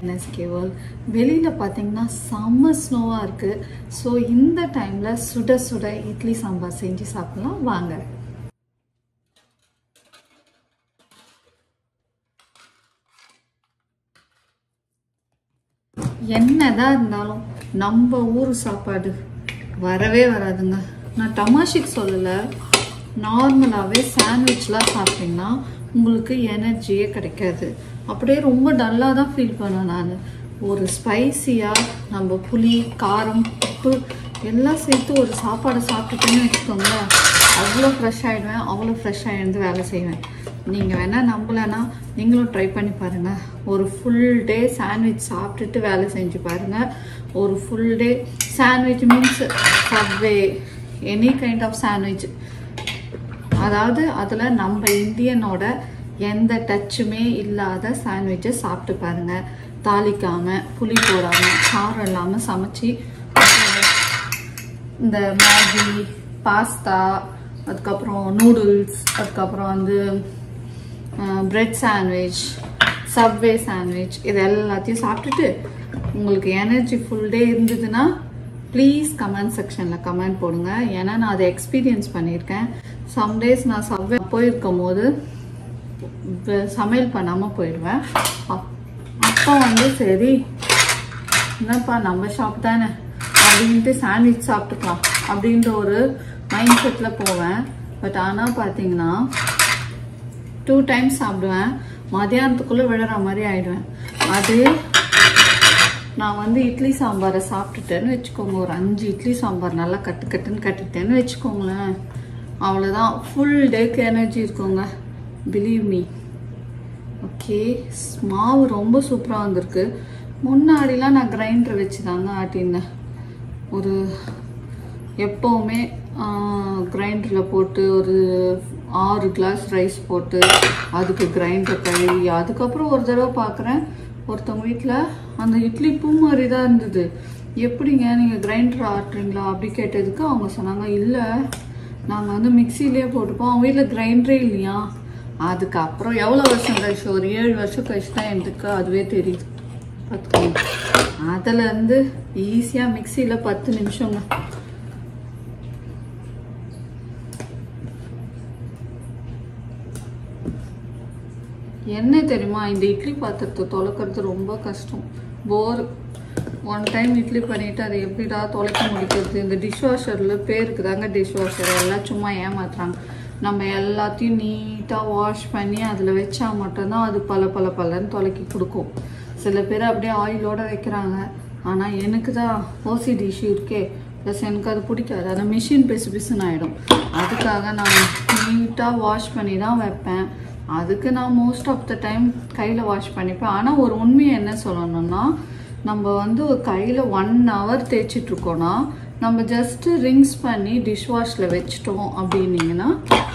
NSK World. வெளியில பாத்தீங்கன்னா செம்ம ஸ்னோவா இருக்கு. சோ இந்த டைம்ல சுட சுட இட்லி சாம்பார் செஞ்சு சாப்பிடலாம் வாங்க. என்னதான் இருந்தாலும் நம்ம ஊர் சாப்பாடு வரவே வராதுங்க. நான் தமாஷிக்கு சொல்லல, நார்மலாவே சாண்ட்விச்லாம் சாப்பிட்டீங்கன்னா உங்களுக்கு எனர்ஜியே கிடைக்காது. அப்படியே ரொம்ப டல்லா தான் ஃபீல் பண்ணுவேன் நான். ஒரு ஸ்பைசியா நம்ம புளி காரம் உப்பு எல்லாம் சேர்த்து ஒரு சாப்பாடை சாப்பிட்டுட்டேன்னு வச்சுக்கோங்களேன், அவ்வளோ ஃப்ரெஷ் ஆகிடுவேன். அவ்வளோ ஃப்ரெஷ்ஷாக எழுந்து வேலை செய்வேன். நீங்கள் வேணால் நம்பலைன்னா நீங்களும் ட்ரை பண்ணி பாருங்கள். ஒரு ஃபுல் டே சாண்ட்விச் சாப்பிட்டுட்டு வேலை செஞ்சு பாருங்கள். ஒரு full day sandwich means subway any kind of sandwich, அதாவது அதில் நம்ம இந்தியனோட எந்த டச்சுமே இல்லாத சாண்ட்விச்சை சாப்பிட்டு பாருங்கள். தாளிக்காமல் புளி போடாமல் காரம் இல்லாமல் சமைச்சி இந்த மேகி பாஸ்தா அதுக்கப்புறம் நூடுல்ஸ் அதுக்கப்புறம் வந்து பிரெட் சாண்ட்விச் சப்வே சாண்ட்விச் இது எல்லாத்தையும் சாப்பிட்டுட்டு உங்களுக்கு எனர்ஜி ஃபுல் டே இருந்ததுன்னா ப்ளீஸ் கமெண்ட் செக்ஷனில் கமெண்ட் போடுங்க. ஏன்னா நான் அதை எக்ஸ்பீரியன்ஸ் பண்ணியிருக்கேன். சம்டேஸ் நான் சப்வே போயிருக்கும் போது சமையல் பண்ணாமல் போயிடுவேன். அப்போ வந்து சரி என்னப்பா நம்ம ஷாப் தானே அப்படின்ட்டு சாண்ட்விச் சாப்பிட்டுக்கலாம் அப்படின்ற ஒரு மைண்ட் செட்டில் போவேன். பட் ஆனால் பார்த்தீங்கன்னா 2 டைம்ஸ் சாப்பிடுவேன். மதியானத்துக்குள்ளே விழுற மாதிரி ஆயிடுவேன். அது நான் வந்து இட்லி சாம்பாரை சாப்பிட்டுட்டேன்னு வச்சுக்கோங்க, ஒரு 5 இட்லி சாம்பார் நல்லா கட்டுன்னு கட்டிட்டேன்னு வச்சுக்கோங்களேன், அவ்வளோதான் ஃபுல் டேக்கு எனர்ஜி இருக்குங்க. Believe me. ஓகே, மாவு ரொம்ப சூப்பராக வந்திருக்கு. முன்னாடிலாம் நான் கிரைண்டர் வச்சு தாங்க ஆட்டினேன். ஒரு எப்போவுமே கிரைண்டரில் போட்டு ஒரு 6 கிளாஸ் ரைஸ் போட்டு அதுக்கு கிரைண்டர் கழுவி அதுக்கப்புறம் ஒரு தடவை பார்க்குறேன் ஒருத்தவங்க வீட்டில் அந்த இட்லி பூ மாதிரி தான் இருந்தது. எப்படிங்க நீங்கள் கிரைண்டர் ஆட்டுறீங்களா அப்படி கேட்டதுக்கு அவங்க சொன்னாங்க, இல்லை நாங்கள் வந்து மிக்சிலேயே போட்டுப்போம், அவங்க வீட்டில் கிரைண்டரே இல்லையா. அதுக்கப்புறம் எவ்வளோ வருஷம் கழிச்சு, ஒரு 7 வருஷம் கழிச்சு தான் எனக்கு அதுவே தெரியுது. பார்த்துக்கோங்க, அதிலேருந்து ஈஸியாக மிக்சியில் 10 நிமிஷங்க. என்ன தெரியுமா, இந்த இட்லி பாத்திரத்தை தொலைக்கிறது ரொம்ப கஷ்டம், போர். ஒன் டைம் இட்லி பண்ணிவிட்டு அதை எப்படிடா தொலைக்க முடிக்கிறது. இந்த டிஷ்வாஷரில் பேருக்கு தாங்க டிஷ்வாஷர், எல்லாம் சும்மா ஏமாத்துறாங்க. நம்ம எல்லாத்தையும் நீட்டாக வாஷ் பண்ணி அதில் வச்சா மட்டும்தான் அது பலன்னு தொலைக்கி கொடுக்கும். சில பேர் அப்படியே ஆயிலோடு வைக்கிறாங்க. ஆனால் எனக்கு தான் ஓசிடி இஷ்யூ இருக்கே, ப்ளஸ் எனக்கு அது பிடிக்காது. அந்த மிஷின் பிசுன்னு ஆகிடும். அதுக்காக நான் நீட்டாக வாஷ் பண்ணி தான் வைப்பேன். அதுக்கு நான் மோஸ்ட் ஆஃப் த டைம் கையில் வாஷ் பண்ணிப்பேன். ஆனால் ஒரு உண்மையை என்ன சொல்லணும்னா, நம்ம வந்து கையில் 1 hour தேய்ச்சிட்ருக்கோன்னா நம்ம ஜஸ்ட்டு ரிங்ஸ் பண்ணி டிஷ்வாஷில் வச்சிட்டோம் அப்படின்னீங்கன்னா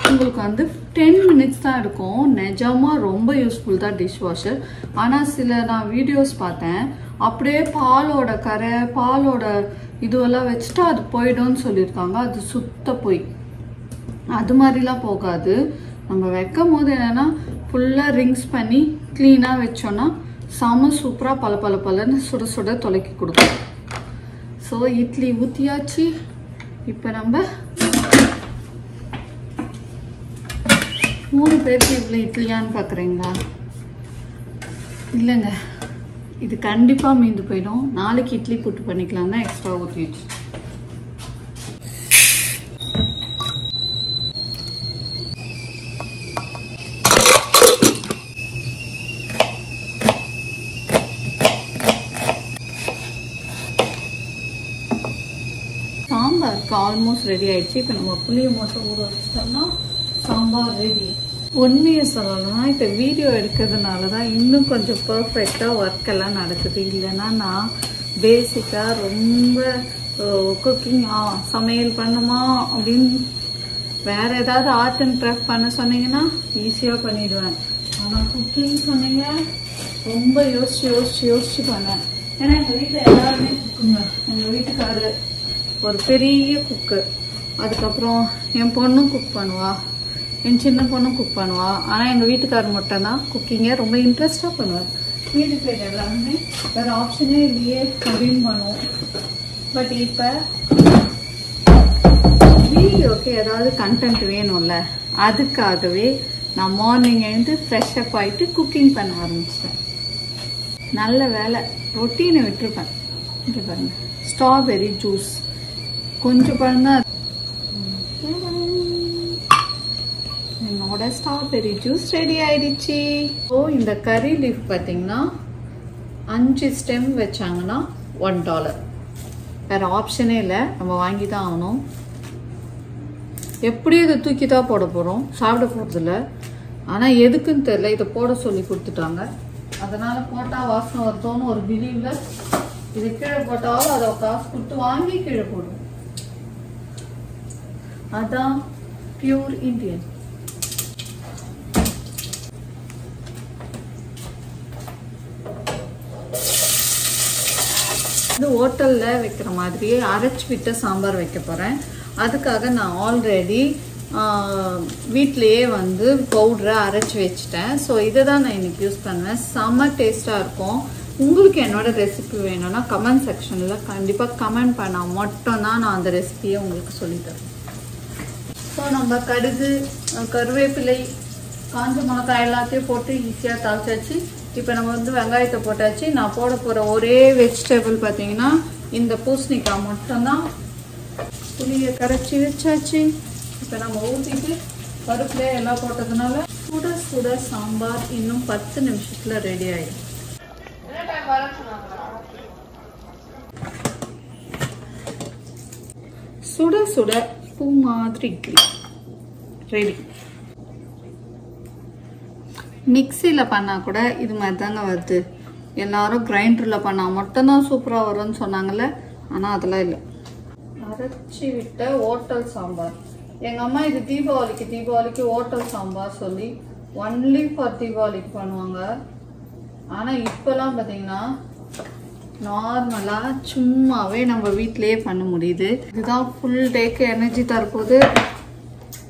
உங்களுக்கு வந்து 10 minutes தான் இருக்கும். நிஜமாக ரொம்ப யூஸ்ஃபுல் தான் டிஷ்வாஷர். ஆனால் சில நான் வீடியோஸ் பார்த்தேன், அப்படியே பாலோட கரை பாலோட இதுவெல்லாம் வச்சுட்டு அது போய்டும்னு சொல்லியிருக்காங்க. அது சுத்த போய் அது மாதிரிலாம் போகாது. நம்ம வைக்கும் போது என்னென்னா ஃபுல்லாக ரிங்ஸ் பண்ணி க்ளீனாக வச்சோன்னா செம சூப்பராக பலன்னு சுட சுட தொலைக்கி கொடுக்கும். ஸோ இட்லி ஊற்றியாச்சு. இப்போ நம்ம 3 பேருக்கு இவ்வளோ இட்லியான்னு பார்க்குறீங்களா? இல்லைங்க, இது கண்டிப்பாக மீந்து போயிடும். நாளைக்கு இட்லி புட்டு பண்ணிக்கலாம் தான் எக்ஸ்ட்ரா ஊற்றிடுச்சு. சாம்பாருக்கு ஆல்மோஸ்ட் ரெடி ஆயிடுச்சு. இப்போ நம்ம புளியை மட்டும் ஊற வச்சிட்டோம்னா சாம்பார் ரெடி. உண்மையை சொல்லணும்னா இப்போ வீடியோ எடுக்கிறதுனால தான் இன்னும் கொஞ்சம் பர்ஃபெக்டாக ஒர்க் எல்லாம் நடக்குது. இல்லைன்னா நான் பேசிக்காக ரொம்ப குக்கிங் சமையல் பண்ணுமா அப்படின்னு வேறு ஏதாவது ஆர்ட் அண்ட் கிராஃப்ட் பண்ண சொன்னீங்கன்னா ஈஸியாக பண்ணிடுவேன். ஆனால் குக்கிங் சொன்னீங்க ரொம்ப யோசிச்சு பண்ணேன். ஏன்னா எங்கள் வீட்டில் எல்லாருமே குக்குங்க. எங்கள் வீட்டுக்காரரு ஒரு பெரிய குக்கு, அதுக்கப்புறம் என் பொண்ணும் குக் பண்ணுவா, என் சின்ன பொண்ணும் குக் பண்ணுவா. ஆனால் எங்கள் வீட்டுக்காரர் மட்டும்தான் குக்கிங்கை ரொம்ப இன்ட்ரெஸ்டாக பண்ணுவார். மீதி பிளேட் எல்லாமே வேறு ஆப்ஷனே இல்லையே அப்படின்னு பண்ணுவோம். பட் இப்போ வீடியோக்கு ஏதாவது கண்டென்ட் வேணும்ல, அதுக்காகவே நான் மார்னிங் எழுந்து ஃப்ரெஷ் அப் ஆகிட்டு குக்கிங் பண்ண ஆரம்பிச்சிட்டேன். நல்ல வேலை ரொட்டீனை விட்டுருப்பேன். இங்கே பாருங்க, ஸ்ட்ராபெரி ஜூஸ் கொஞ்சம் பாருங்க. என்னோட ஸ்ட்ராபெரி ஜூஸ் ரெடி ஆயிடுச்சு. ஸோ இந்த கறி லீஃப் பார்த்தீங்கன்னா 5 ஸ்டெம் வச்சாங்கன்னா $1. வேறு ஆப்ஷனே இல்லை, நம்ம வாங்கி தான் ஆகணும். எப்படியும் இதை தூக்கி தான் போட போகிறோம், சாப்பிட போகிறதில்ல. ஆனால் எதுக்குன்னு தெரியல, இதை போட சொல்லி கொடுத்துட்டாங்க. அதனால் போட்டால் வாசனை வருதோன்னு ஒரு பிலீவில் இது கீழே போட்டாலும் அதை காசு கொடுத்து வாங்கி கீழே போடுவோம். அதான் பியூர் இந்தியன். இது ஹோட்டலில் வைக்கிற மாதிரியே அரைச்சி விட்ட சாம்பார் வைக்க போகிறேன். அதுக்காக நான் ஆல்ரெடி வீட்டிலையே வந்து பவுடரை அரைச்சி வச்சுட்டேன். ஸோ இதை தான் நான் இன்றைக்கி யூஸ் பண்ணுவேன். செம்ம டேஸ்ட்டாக இருக்கும். உங்களுக்கு என்னோடய ரெசிபி வேணும்னா கமெண்ட் செக்ஷனில் கண்டிப்பாக கமெண்ட் பண்ணால் மட்டும்தான் நான் அந்த ரெசிபியை உங்களுக்கு சொல்லித்தரேன். ஸோ நம்ம கடுகு, கருவேப்பிலை, காஞ்ச மிளகாய் எல்லாத்தையும் போட்டு ஈஸியாக தாளிச்சாச்சு. இப்போ நம்ம வந்து வெங்காயத்தை போட்டாச்சு. நான் போட போகிற ஒரே வெஜிடபிள் பார்த்தீங்கன்னா இந்த பூசணிக்காய் மட்டும்தான். புளியை கரைச்சி வச்சாச்சு. இப்போ நம்ம ஊற்றிட்டு பருப்புல எல்லாம் போட்டதுனால சுட சுட சாம்பார் இன்னும் 10 நிமிஷத்தில் ரெடி ஆகிடும். சுட சுட பூ மாதிரி இட்லி ரெடி. மிக்சியில் பண்ணால் கூட இது மாதிரி தாங்க வருது. எல்லாரும் கிரைண்டரில் பண்ணால் மட்டும்தான் சூப்பராக வரும்னு சொன்னாங்கல்ல, ஆனால் அதெல்லாம் இல்லை. அரைச்சி விட்ட ஹோட்டல் சாம்பார். எங்கள் அம்மா இது தீபாவளிக்கு ஹோட்டல் சாம்பார் சொல்லி ஒன்லி ஃபார் தீபாவளிக்கு பண்ணுவாங்க. ஆனால் இப்போலாம் பார்த்தீங்கன்னா நார்மலாக சும்மாவே நம்ம வீட்டிலேயே பண்ண முடியுது. இதுதான் ஃபுல் டேக்கு எனர்ஜி தரப்போகுது.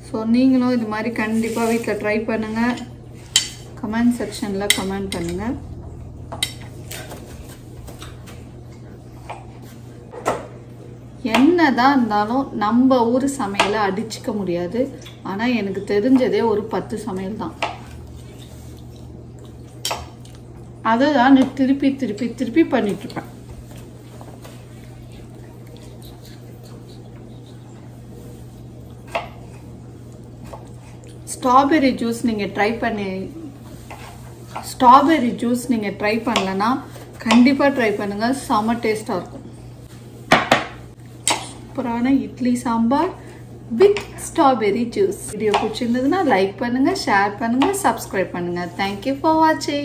ஸோ நீங்களும் இது மாதிரி கண்டிப்பாக வீட்டில் ட்ரை பண்ணுங்கள். கமெண்ட் செக்ஷனில் கமெண்ட் பண்ணுங்கள். என்னதான் இருந்தாலும் நம்ம ஊர் சமையலை அடிச்சுக்க முடியாது. ஆனால் எனக்கு தெரிஞ்சதே ஒரு 10 சமையல் தான். அதுதான் நான் திருப்பி பண்ணிட்டுருப்பேன். ஸ்ட்ராபெரி ஜூஸ் நீங்கள் ட்ரை பண்ணலன்னா கண்டிப்பாக ட்ரை பண்ணுங்கள். செம்ம டேஸ்ட்டாக இருக்கும். சூப்பரான idli sambar with strawberry juice. Video பிடிச்சிருந்ததுன்னா லைக் பண்ணுங்கள், ஷேர் பண்ணுங்கள், சப்ஸ்கிரைப் பண்ணுங்கள். தேங்க்யூ ஃபார் வாட்சிங்.